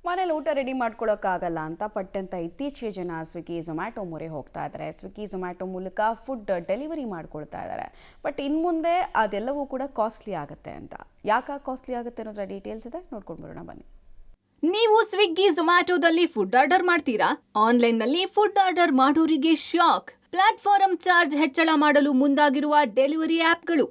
ಮನೇಲಿ ಊಟ ರೆಡಿ ಮಾಡ್ಕೊಳ್ಳೋಕ್ಕಾಗಲ್ಲ ಅಂತ ಪಟ್ಟಂತ ಇತ್ತೀಚೆಗೆ ಜನ ಸ್ವಿಗ್ಗಿ ಝೊಮ್ಯಾಟೊ ಮೊರೆ ಹೋಗ್ತಾ ಇದ್ದಾರೆ. ಸ್ವಿಗ್ಗಿ ಝೊಮ್ಯಾಟೊ ಮೂಲಕ ಫುಡ್ ಡೆಲಿವರಿ ಮಾಡ್ಕೊಳ್ತಾ ಇದ್ದಾರೆ. ಬಟ್ ಇನ್ನು ಮುಂದೆ ಅದೆಲ್ಲವೂ ಕೂಡ ಕಾಸ್ಟ್ಲಿ ಆಗುತ್ತೆ ಅಂತ. ಯಾಕೆ ಕಾಸ್ಟ್ಲಿ ಆಗುತ್ತೆ ಅನ್ನೋದ್ರ ಡೀಟೇಲ್ಸ್ ಇದೆ, ನೋಡ್ಕೊಂಡು ಬರೋಣ ಬನ್ನಿ. ನೀವು ಸ್ವಿಗ್ಗಿ ಝೊಮ್ಯಾಟೊದಲ್ಲಿ ಫುಡ್ ಆರ್ಡರ್ ಮಾಡ್ತೀರಾ? ಆನ್ಲೈನ್ನಲ್ಲಿ ಫುಡ್ ಆರ್ಡರ್ ಮಾಡೋರಿಗೆ ಶಾಕ್. ಪ್ಲಾಟ್ಫಾರ್ಮ್ ಚಾರ್ಜ್ ಹೆಚ್ಚಳ ಮಾಡಲು ಮುಂದಾಗಿರುವ ಡೆಲಿವರಿ ಆಪ್ಗಳು.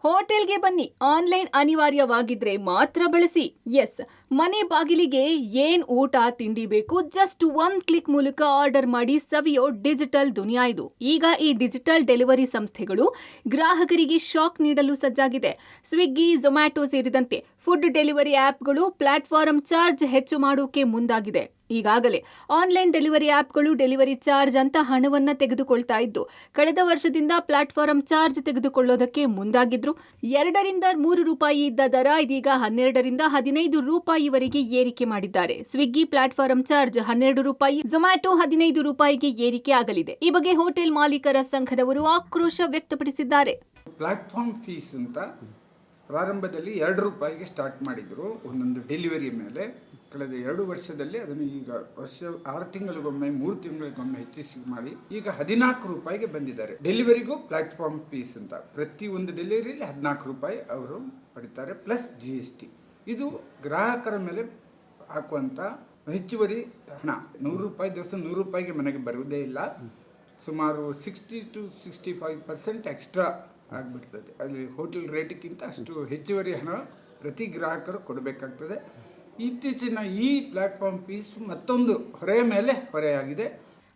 ಹೋಟೆಲ್ಗೆ ಬನ್ನಿ, ಆನ್ಲೈನ್ ಅನಿವಾರ್ಯವಾಗಿದ್ರೆ ಮಾತ್ರ ಬಳಸಿ. ಎಸ್, ಮನೆ ಬಾಗಿಲಿಗೆ ಏನ್ ಊಟ ತಿಂಡಿ ಬೇಕು, ಜಸ್ಟ್ ಒಂದ್ ಕ್ಲಿಕ್ ಮೂಲಕ ಆರ್ಡರ್ ಮಾಡಿ ಸವಿಯೋ ಡಿಜಿಟಲ್ ದುನಿಯಾ ಇದು. ಈಗ ಈ ಡಿಜಿಟಲ್ ಡೆಲಿವರಿ ಸಂಸ್ಥೆಗಳು ಗ್ರಾಹಕರಿಗೆ ಶಾಕ್ ನೀಡಲು ಸಜ್ಜಾಗಿದೆ. ಸ್ವಿಗ್ಗಿ, ಝೊಮ್ಯಾಟೊ ಸೇರಿದಂತೆ ಫುಡ್ ಡೆಲಿವರಿ ಆಪ್ಗಳು ಪ್ಲಾಟ್ಫಾರ್ಮ್ ಚಾರ್ಜ್ ಹೆಚ್ಚು ಮಾಡೋಕೆ ಮುಂದಾಗಿದೆ. ಈಗಾಗಲೇ ಆನ್ಲೈನ್ ಡೆಲಿವರಿ ಆಪ್ಗಳು ಡೆಲಿವರಿ ಚಾರ್ಜ್ ಅಂತ ಹಣವನ್ನ ತೆಗೆದುಕೊಳ್ತಾ ಇದ್ದು, ಕಳೆದ ವರ್ಷದಿಂದ ಪ್ಲಾಟ್ಫಾರ್ಮ್ ಚಾರ್ಜ್ ತೆಗೆದುಕೊಳ್ಳೋದಕ್ಕೆ ಮುಂದಾಗಿದ್ರು. 2 ರಿಂದ 3 ರೂಪಾಯಿ ಇದ್ದ ದರ ಇದೀಗ 12 ರಿಂದ 15 ರೂಪಾಯಿವರೆಗೆ ಏರಿಕೆ ಮಾಡಿದ್ದಾರೆ. ಸ್ವಿಗ್ಗಿ ಪ್ಲಾಟ್ಫಾರ್ಮ್ ಚಾರ್ಜ್ 12 ರೂಪಾಯಿ, ಝೊಮ್ಯಾಟೊ 15 ರೂಪಾಯಿಗೆ ಏರಿಕೆ ಆಗಲಿದೆ. ಈ ಬಗ್ಗೆ ಹೋಟೆಲ್ ಮಾಲೀಕರ ಸಂಘದವರು ಆಕ್ರೋಶ ವ್ಯಕ್ತಪಡಿಸಿದ್ದಾರೆ. ಪ್ಲಾಟ್ಫಾರ್ಮ್ ಫೀಸ್ ಅಂತ ಪ್ರಾರಂಭದಲ್ಲಿ 2 ರೂಪಾಯಿಗೆ ಸ್ಟಾರ್ಟ್ ಮಾಡಿದ್ರು ಒಂದೊಂದು ಡೆಲಿವರಿ ಮೇಲೆ. ಕಳೆದ 2 ವರ್ಷದಲ್ಲಿ ಅದನ್ನು ಈಗ 6 ತಿಂಗಳಿಗೊಮ್ಮೆ 3 ತಿಂಗಳಿಗೊಮ್ಮೆ ಹೆಚ್ಚಿಸಿ ಮಾಡಿ ಈಗ 14 ರೂಪಾಯಿಗೆ ಬಂದಿದ್ದಾರೆ. ಡೆಲಿವರಿಗೂ ಪ್ಲಾಟ್ಫಾರ್ಮ್ ಫೀಸ್ ಅಂತ ಪ್ರತಿ ಒಂದು ಡೆಲಿವರಿಯಲ್ಲಿ 14 ರೂಪಾಯಿ ಅವರು ಪಡಿತಾರೆ, ಪ್ಲಸ್ GST. ಇದು ಗ್ರಾಹಕರ ಮೇಲೆ ಹಾಕುವಂಥ ಹೆಚ್ಚುವರಿ ಹಣ. 100 ರೂಪಾಯಿ ದಿವಸ 100 ರೂಪಾಯಿಗೆ ಮನೆಗೆ ಬರುವುದೇ ಇಲ್ಲ. ಸುಮಾರು 60 to 65% ಎಕ್ಸ್ಟ್ರಾ ಆಗಿಬಿಡ್ತದೆ. ಅಲ್ಲಿ ಹೋಟೆಲ್ ರೇಟ್ಗಿಂತ ಅಷ್ಟು ಹೆಚ್ಚುವರಿ ಹಣ ಪ್ರತಿ ಗ್ರಾಹಕರು ಕೊಡಬೇಕಾಗ್ತದೆ. ಇತ್ತೀಚಿನ ಈ ಪ್ಲಾಟ್ಫಾರ್ಮ್ ಫೀಸ್ ಮತ್ತೊಂದು ಹೊರೆಯ ಮೇಲೆ ಹೊರೆಯಾಗಿದೆ.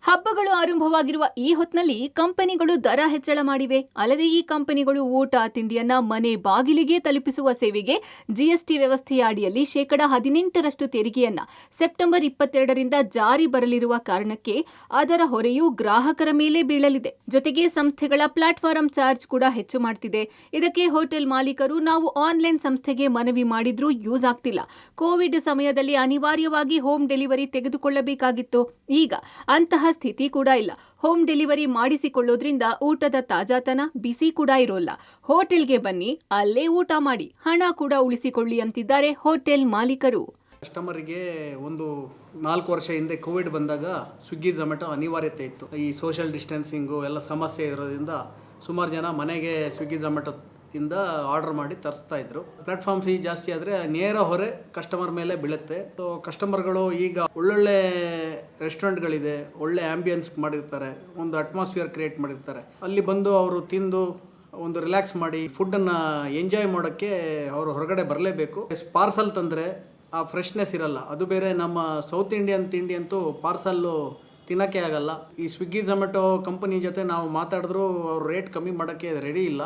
ಹಬ್ಬಗಳು ಆರಂಭವಾಗಿರುವ ಈ ಹೊತ್ತಿನಲ್ಲಿ ಕಂಪನಿಗಳು ದರ ಹೆಚ್ಚಳ ಮಾಡಿವೆ. ಅಲ್ಲದೆ ಈ ಕಂಪನಿಗಳು ಊಟ ತಿಂಡಿಯನ್ನ ಮನೆ ಬಾಗಿಲಿಗೆ ತಲುಪಿಸುವ ಸೇವೆಗೆ GST ವ್ಯವಸ್ಥೆಯ ಅಡಿಯಲ್ಲಿ 18% ತೆರಿಗೆಯನ್ನ ಸೆಪ್ಟೆಂಬರ್ 22ರಿಂದ ಜಾರಿ ಬರಲಿರುವ ಕಾರಣಕ್ಕೆ ಅದರ ಹೊರೆಯು ಗ್ರಾಹಕರ ಮೇಲೆ ಬೀಳಲಿದೆ. ಜೊತೆಗೆ ಸಂಸ್ಥೆಗಳ ಪ್ಲಾಟ್ಫಾರ್ಮ್ ಚಾರ್ಜ್ ಕೂಡ ಹೆಚ್ಚು ಮಾಡ್ತಿದೆ. ಇದಕ್ಕೆ ಹೋಟೆಲ್ ಮಾಲೀಕರು ನಾವು ಆನ್ಲೈನ್ ಸಂಸ್ಥೆಗೆ ಮನವಿ ಮಾಡಿದ್ರೂ ಯೂಸ್ ಆಗ್ತಿಲ್ಲ. ಕೋವಿಡ್ ಸಮಯದಲ್ಲಿ ಅನಿವಾರ್ಯವಾಗಿ ಹೋಮ್ ಡೆಲಿವರಿ ತೆಗೆದುಕೊಳ್ಳಬೇಕಾಗಿತ್ತು. ಈಗ ಅಂತಹ ಸ್ಥಿತಿ ಕೂಡ ಇಲ್ಲ. ಹೋಮ್ ಡೆಲಿವರಿ ಮಾಡಿಸಿಕೊಳ್ಳೋದ್ರಿಂದ ಊಟದ ತಾಜಾತನ, ಬಿಸಿ ಕೂಡ ಇರೋಲ್ಲ. ಹೋಟೆಲ್ಗೆ ಬನ್ನಿ, ಅಲ್ಲೇ ಊಟ ಮಾಡಿ, ಹಣ ಕೂಡ ಉಳಿಸಿಕೊಳ್ಳಿ ಅಂತಿದ್ದಾರೆ ಹೋಟೆಲ್ ಮಾಲೀಕರು. ಕಸ್ಟಮರಿಗೆ ಒಂದು 4 ವರ್ಷ ಹಿಂದೆ ಕೋವಿಡ್ ಬಂದಾಗ ಸ್ವಿಗ್ಗಿ ಝೊಮ್ಯಾಟೊ ಅನಿವಾರ್ಯತೆ ಇತ್ತು. ಈ ಸೋಷಿಯಲ್ ಡಿಸ್ಟೆನ್ಸಿಂಗು ಎಲ್ಲ ಸಮಸ್ಯೆ ಇರೋದ್ರಿಂದ ಸುಮಾರು ಜನ ಮನೆಗೆ ಸ್ವಿಗ್ಗಿ ಝೊಮ್ಯಾಟೊ ಇಂದ ಆರ್ಡರ್ ಮಾಡಿ ತರಿಸ್ತಾ ಇದ್ರು. ಪ್ಲಾಟ್ಫಾರ್ಮ್ ಫೀ ಜಾಸ್ತಿ ಆದರೆ ನೇರ ಹೊರೆ ಕಸ್ಟಮರ್ ಮೇಲೆ ಬೀಳುತ್ತೆ. ಸೊ ಕಸ್ಟಮರ್ಗಳು ಈಗ ಒಳ್ಳೊಳ್ಳೆ ರೆಸ್ಟೋರೆಂಟ್ಗಳಿದೆ, ಒಳ್ಳೆ ಆ್ಯಂಬಿಯನ್ಸ್ ಮಾಡಿರ್ತಾರೆ, ಒಂದು ಅಟ್ಮಾಸ್ಫಿಯರ್ ಕ್ರಿಯೇಟ್ ಮಾಡಿರ್ತಾರೆ. ಅಲ್ಲಿ ಬಂದು ಅವರು ತಿಂದು ಒಂದು ರಿಲ್ಯಾಕ್ಸ್ ಮಾಡಿ ಫುಡ್ಡನ್ನು ಎಂಜಾಯ್ ಮಾಡೋಕ್ಕೆ ಅವರು ಹೊರಗಡೆ ಬರಲೇಬೇಕು. ಪಾರ್ಸಲ್ ತಂದರೆ ಆ ಫ್ರೆಶ್ನೆಸ್ ಇರಲ್ಲ. ಅದು ಬೇರೆ ನಮ್ಮ ಸೌತ್ ಇಂಡಿಯನ್ ತಿಂಡಿ ಅಂತೂ ಪಾರ್ಸಲ್ಲು ತಿನ್ನೋಕ್ಕೆ ಆಗಲ್ಲ. ಈ ಸ್ವಿಗ್ಗಿ ಝೊಮ್ಯಾಟೊ ಕಂಪನಿ ಜೊತೆ ನಾವು ಮಾತಾಡಿದ್ರೂ ಅವ್ರು ರೇಟ್ ಕಮ್ಮಿ ಮಾಡೋಕ್ಕೆ ರೆಡಿ ಇಲ್ಲ.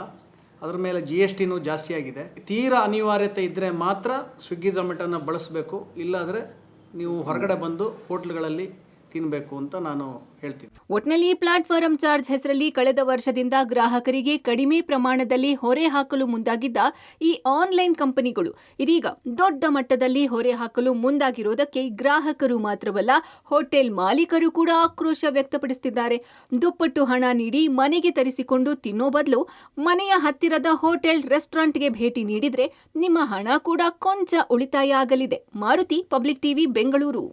ಅದ್ರ ಮೇಲೆ GSTನೂ ಜಾಸ್ತಿ ಆಗಿದೆ. ತೀರಾ ಅನಿವಾರ್ಯತೆ ಇದ್ದರೆ ಮಾತ್ರ ಸ್ವಿಗ್ಗಿ ಝೊಮ್ಯಾಟೊನ ಬಳಸಬೇಕು. ಇಲ್ಲಾದರೆ ನೀವು ಹೊರಗಡೆ ಬಂದು ಹೋಟ್ಲ್ಗಳಲ್ಲಿ ತಿನ್ನಬೇಕು ಅಂತ ನಾನು ಹೇಳ್ತೀನಿ. ಒಟ್ನಲ್ಲಿ ಪ್ಲಾಟ್ಫಾರ್ಮ್ ಚಾರ್ಜ್ ಹೆಸರಲ್ಲಿ ಕಳೆದ ವರ್ಷದಿಂದ ಗ್ರಾಹಕರಿಗೆ ಕಡಿಮೆ ಪ್ರಮಾಣದಲ್ಲಿ ಹೊರೆ ಹಾಕಲು ಮುಂದಾಗಿದ್ದ ಈ ಆನ್ಲೈನ್ ಕಂಪನಿಗಳು ಇದೀಗ ದೊಡ್ಡ ಮಟ್ಟದಲ್ಲಿ ಹೊರೆ ಹಾಕಲು ಮುಂದಾಗಿರೋದಕ್ಕೆ ಗ್ರಾಹಕರು ಮಾತ್ರವಲ್ಲ, ಹೋಟೆಲ್ ಮಾಲೀಕರು ಕೂಡ ಆಕ್ರೋಶ ವ್ಯಕ್ತಪಡಿಸುತ್ತಿದ್ದಾರೆ. ದುಪ್ಪಟ್ಟು ಹಣ ನೀಡಿ ಮನೆಗೆ ತರಿಸಿಕೊಂಡು ತಿನ್ನೋ ಬದಲು ಮನೆಯ ಹತ್ತಿರದ ಹೋಟೆಲ್, ರೆಸ್ಟೋರೆಂಟ್ಗೆ ಭೇಟಿ ನೀಡಿದ್ರೆ ನಿಮ್ಮ ಹಣ ಕೂಡ ಕೊಂಚ ಉಳಿತಾಯ ಆಗಲಿದೆ. Maruti, public TV, Bengaluru.